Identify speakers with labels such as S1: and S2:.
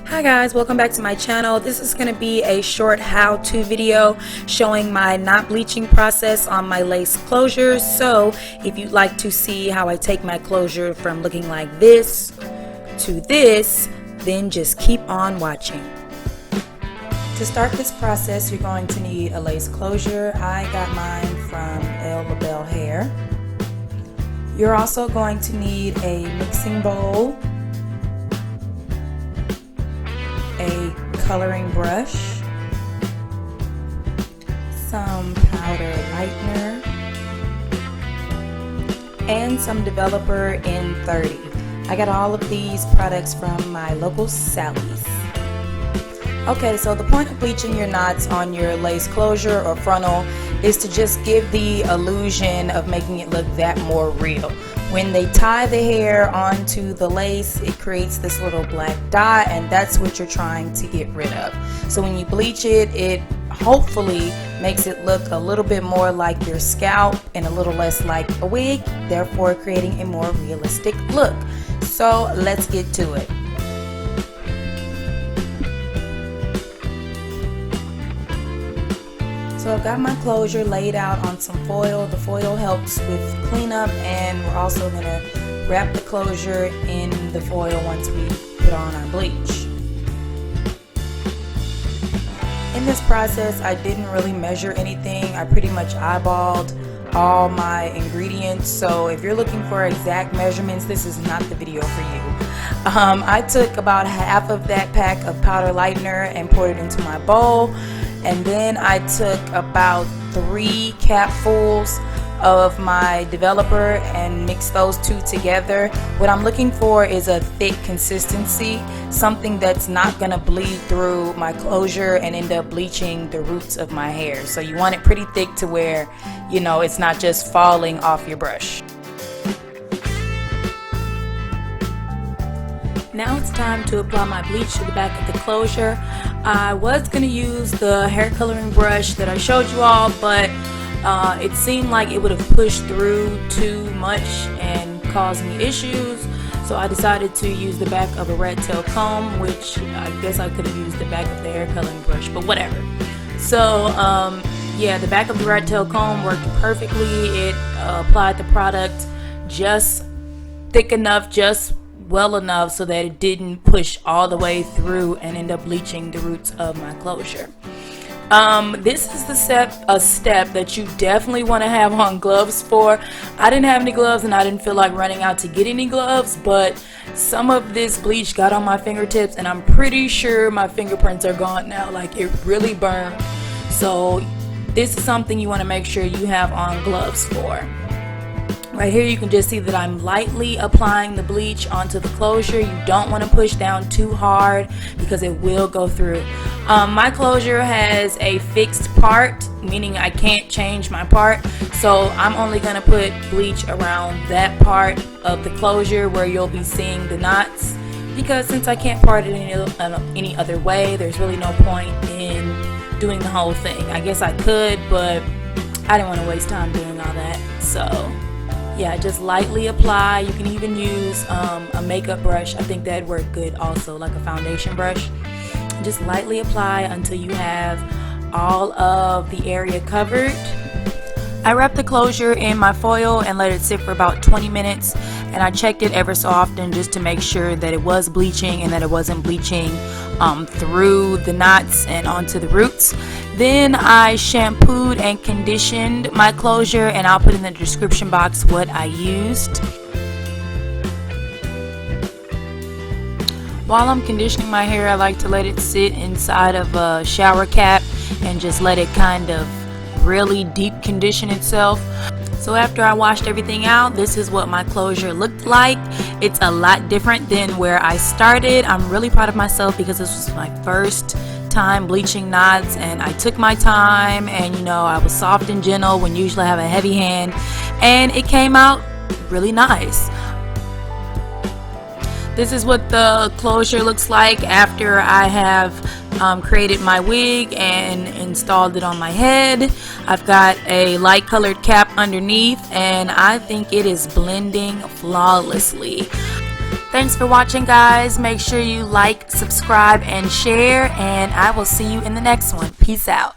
S1: Hi guys, welcome back to my channel. This is going to be a short how-to video showing my knot bleaching process on my lace closures. So if you'd like to see how I take my closure from looking like this to this, then just keep on watching. To start this process, you're going to need a lace closure. I got mine from El Label Hair. You're also going to need a mixing bowl, a coloring brush, some powder lightener, and some developer in 30. I got all of these products from my local Sally's. Okay, so the point of bleaching your knots on your lace closure or frontal is to just give the illusion of making it look that more real. When they tie the hair onto the lace, it creates this little black dot, and that's what you're trying to get rid of. So when you bleach it, it hopefully makes it look a little bit more like your scalp and a little less like a wig, therefore creating a more realistic look. So let's get to it. So I've got my closure laid out on some foil. The foil helps with cleanup, and we're also going to wrap the closure in the foil once we put on our bleach. In this process, I didn't really measure anything. I pretty much eyeballed all my ingredients. So if you're looking for exact measurements, this is not the video for you. I took about half of that pack of powder lightener and poured it into my bowl. And then I took about 3 capfuls of my developer and mixed those two together. What I'm looking for is a thick consistency, something that's not gonna bleed through my closure and end up bleaching the roots of my hair. So you want it pretty thick to where, you know, it's not just falling off your brush. Now it's time to apply my bleach to the back of the closure. I was going to use the hair coloring brush that I showed you all, but it seemed like it would have pushed through too much and caused me issues. So I decided to use the back of a rat tail comb, which I guess I could have used the back of the hair coloring brush, but whatever. So yeah, the back of the rat tail comb worked perfectly. It applied the product just thick enough, just well enough so that it didn't push all the way through and end up bleaching the roots of my closure. This is a step that you definitely want to have on gloves for. I didn't have any gloves and I didn't feel like running out to get any gloves, but some of this bleach got on my fingertips and I'm pretty sure my fingerprints are gone now. Like, it really burned. So this is something you want to make sure you have on gloves for. Right here you can just see that I'm lightly applying the bleach onto the closure. You don't want to push down too hard because it will go through. My closure has a fixed part, meaning I can't change my part. So I'm only going to put bleach around that part of the closure where you'll be seeing the knots. Because since I can't part it any other way, there's really no point in doing the whole thing. I guess I could, but I didn't want to waste time doing all that. So yeah, just lightly apply. You can even use a makeup brush. I think that'd work good also, like a foundation brush. Just lightly apply until you have all of the area covered. I wrapped the closure in my foil and let it sit for about 20 minutes, and I checked it ever so often just to make sure that it was bleaching and that it wasn't bleaching through the knots and onto the roots. Then I shampooed and conditioned my closure, and I'll put in the description box what I used. While I'm conditioning my hair, I like to let it sit inside of a shower cap and just let it kind of really deep condition itself. So after I washed everything out, this is what my closure looked like. It's a lot different than where I started. I'm really proud of myself because this was my first time bleaching knots, and I took my time, and you know, I was soft and gentle when usually I have a heavy hand, and it came out really nice. This is what the closure looks like after I have created my wig and installed it on my head. I've got a light colored cap underneath, and I think it is blending flawlessly. Thanks for watching, guys. Make sure you like, subscribe, and share, and I will see you in the next one. Peace out.